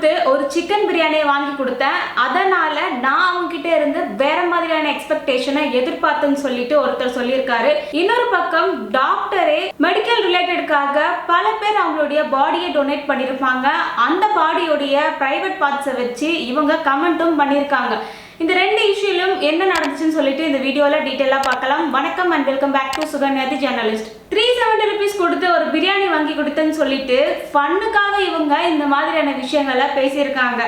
கொடுத்து ஒரு சிக்கன் பிரியாணியை வாங்கி கொடுத்தேன். அதனால நான் அவங்க கிட்ட இருந்து வேற மாதிரியான எக்ஸ்பெக்டேஷனை எதிர்பார்த்தேன்னு சொல்லிட்டு ஒருத்தர் சொல்லியிருக்காரு. இன்னொரு பக்கம் டாக்டரே மெடிக்கல் ரிலேட்டடுக்காக பல பேர் அவங்களுடைய பாடியை டொனேட் பண்ணியிருப்பாங்க. அந்த பாடியோடைய பிரைவேட் பார்ட்ஸை வச்சு இவங்க கமெண்ட்டும் பண்ணியிருக்காங்க. இந்த ரெண்டு இஷ்யூலும் என்ன நடந்துச்சுன்னு சொல்லிட்டு இந்த வீடியோல டீடைலா பார்க்கலாம். வணக்கம் and welcome back to Sukanya the journalist. 370 rupees கொடுத்து ஒரு பிரியாணி வாங்கி கொடுத்தேன்னு சொல்லிட்டு ஃபன்னுக்காக இவங்க இந்த மாதிரியான விஷயங்களை பேசியிருக்காங்க.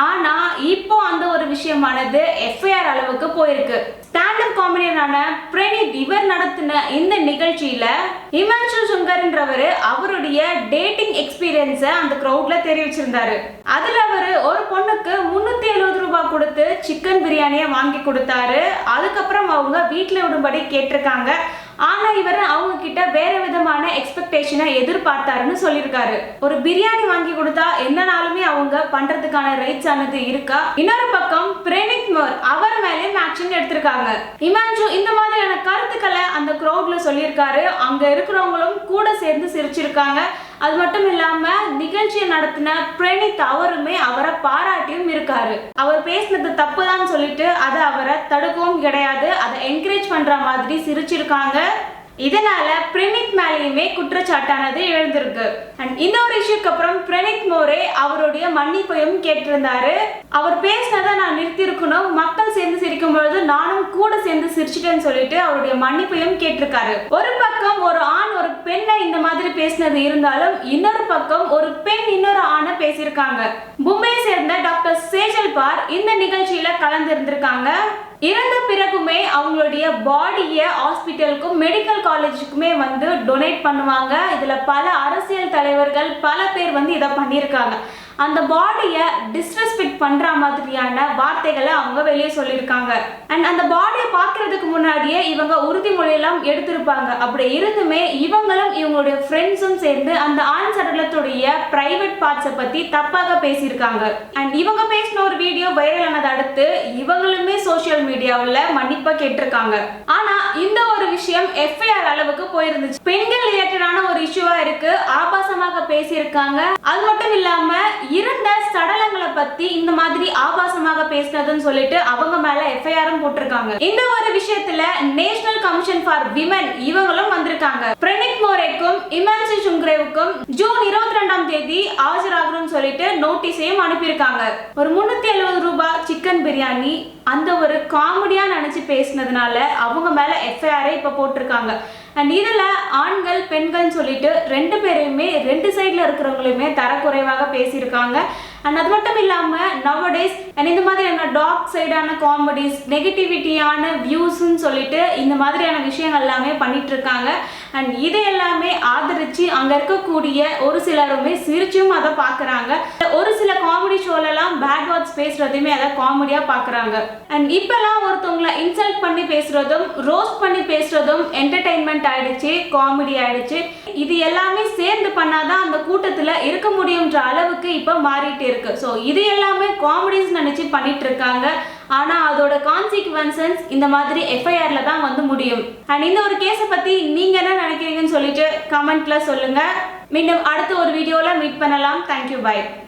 ஆனா இப்போ அந்த ஒரு விஷயமானது FIR அளவுக்கு போயிருக்கு. ஸ்டாண்டப் காமெடியனான பிரணீத் இவர் நடத்தின இந்த நிகழ்ச்சியில இமான்சு சுங்கர்ன்றவர் அவருடைய டேட்டிங் எக்ஸ்பீரியன்ஸை அந்த கிரௌட்ல தெரிவிச்சிருந்தாரு. அதுல அவரு ஒரு பொண்ணுக்கு 370 ரூபாய் கொடுத்து சிக்கன் பிரியாணியை வாங்கி கொடுத்தாரு. அதுக்கப்புறம் அவங்க வீட்டுல விடும்படி கேட்டிருக்காங்க. ஆனா இவர் அவங்க கிட்ட வேற விதமான எக்ஸ்பெக்டேஷனை எதிர்பார்த்தாருன்னு சொல்லியிருக்காரு. ஒரு பிரியாணி வாங்கி கொடுத்தா என்னனாலுமே அவங்க பண்றதுக்கான ரைட்ஸ் ஆனது இருக்கா? இன்னொரு பக்கம் பிரணீத் மோர் அவர் மேலேயும் ஆக்ஷன் எடுத்திருக்காங்க. இமான்சு இந்த மாதிரியான கருத்துக்களை அந்த கிரௌட்ல சொல்லியிருக்காரு. அங்க இருக்கிறவங்களும் கூட சேர்ந்து சிரிச்சிருக்காங்க. அது மட்டும் இல்லாம நிகழ்ச்சியை நடத்தின பிரணீத் அவருமே அவரை பாராட்டியும் இருக்காரு. அவர் பேசினது தப்புதான் சொல்லிட்டு அதை அவரை தடுக்கவும் கிடையாது, அதை என்கரேஜ் பண்ற மாதிரி சிரிச்சிருக்காங்க. இதனால பிரணீத் மேலேயுமே குற்றச்சாட்டானது எழுந்திருக்கு. அண்ட் இந்த ஒரு இஷ்யூக்கு அப்புறம் பிரணீத் மோரே அவருடைய மன்னிப்பையும் கேட்டிருந்தாரு. அவர் பேசினதை நான் நிறுத்தி இருக்கணும், மக்கள் சேர்ந்து சிரிக்கும் பொழுது நானும் கூட சேர்ந்து சிரிச்சிட்டேன்னு சொல்லிட்டு அவருடைய மன்னிப்பையும் கேட்டிருக்காரு. ஒரு பக்கம் ஒரு ஆண் ஒரு பெண்ணை இந்த மாதிரி பேசினது இருந்தாலும் இன்னொரு பக்கம் ஒரு பெண் இன்னொரு ஆணை பேசியிருக்காங்க. மும்பையை சேர்ந்த டாக்டர் சேஜல் பார் இந்த நிகழ்ச்சியில கலந்து இருந்திருக்காங்க. இறந்த பிறகுமே அவங்களுடைய பாடியை ஹாஸ்பிட்டலுக்கும் மெடிக்கல் காலேஜுக்குமே வந்து டொனேட் பண்ணுவாங்க. இதுல பல அரசியல் தலைவர்கள் பல பேர் வந்து இதை பண்ணியிருக்காங்க. அந்த பாடியை டிஸ்ரெஸ்பெக்ட் பண்ற மாதிரியான வார்த்தைகளை அவங்க வெளியே சொல்லியிருக்காங்க. அண்ட் அந்த பாடியை பார்க்கறதுக்கு முன்னாடியே இவங்க உறுதிமொழியெல்லாம் எடுத்திருப்பாங்க. அப்படி இருந்துமே இவங்களும் இவங்களுடைய ஃப்ரெண்ட்ஸும் சேர்ந்து அந்த ஆண் சடலத்துடைய பிரைவேட் பார்ட்ஸை பத்தி தப்பாக பேசியிருக்காங்க. அண்ட் இவங்க பேசின ஒரு வீடியோ வைரல் ஆனதை அடுத்து இவங்களுமே சோசியல் மீடியாவில் மன்னிப்பா கேட்டிருக்காங்க. ஆனா இந்த ஒரு விஷயம் FIR அளவுக்கு போயிருந்துச்சு. பெண்கள் ரிலேட்டடான ஒரு இஷ்யூவா இருக்கு, ஆபாசமாக பேசியிருக்காங்க. அது மட்டும் இல்லாம இருந்த சடலங்களை பத்தி இந்த மாதிரி ஆபாசமாக பேசினதுன்னு சொல்லிட்டு அவங்க மேல FIR-ம் போட்டிருக்காங்க. இந்த ஒரு விஷயத்துல நேஷனல் கமிஷன் ஃபார் விமன் இவங்களும் வந்திருக்காங்க. பிரணீத் மோரேக்கும் இமான்சு சுங்கரேவுக்கும் ஜூன் 22ஆம் தேதி ஆஜராகணும்னு சொல்லிட்டு நோட்டீஸையும் அனுப்பியிருக்காங்க. ஒரு 370 ரூபாய் சிக்கன் பிரியாணி அந்த ஒரு காமெடியா நினைச்சு பேசினதுனால அவங்க மேல FIR-ஐ இப்ப போட்டிருக்காங்க. அண்ட் இதுல ஆண்கள் பெண்கள் சொல்லிட்டு ரெண்டு பேரையுமே ரெண்டு சைட்ல இருக்கிறவங்களுமே தரக்குறைவாக பேசியிருக்காங்க. அண்ட் அது மட்டும் இல்லாம நவடேஸ் அண்ட் இந்த மாதிரியான டார்க் சைடான காமெடிஸ் நெகட்டிவிட்டியான வியூஸ்ன்னு சொல்லிட்டு இந்த மாதிரியான விஷயங்கள் எல்லாமே பண்ணிட்டு இருக்காங்க. அண்ட் இதை எல்லாமே ஆதரிச்சு அங்க இருக்கக்கூடிய ஒரு சிலருமே சிரிச்சும் அதை பாக்குறாங்க. ஒரு சில காமெடி ஷோலாம் பேட் வேர்ட்ஸ் பேசுறதுமே அதை காமெடியா பாக்குறாங்க. அண்ட் இப்பெல்லாம் ஒருத்தவங்களை இன்சல்ட் பண்ணி பேசுறதும் ரோஸ்ட் பண்ணி பேசுறதும் என்டர்டைன்மெண்ட் ஆயிடுச்சு, காமெடி ஆயிடுச்சு. இது எல்லாமே சேர்ந்து பண்ணாதான் அந்த கூட்டத்துல இருக்க முடியும்ன்ற அளவுக்கு இப்ப மாறிட்டு இருக்கு. ஸோ இது எல்லாமே காமெடிஸ் நினைச்சு பண்ணிட்டு இருக்காங்க. ஆனா அதோட கான்சிக்வன்சஸ் இந்த மாதிரி FIR-ல தான் வந்து முடியும். அண்ட் இந்த ஒரு கேஸை பத்தி நீங்க என்ன நினைக்கிறீங்கன்னு சொல்லிட்டு கமெண்ட்ல சொல்லுங்க. மீண்டும் அடுத்த ஒரு வீடியோல மீட் பண்ணலாம். Thank you, by.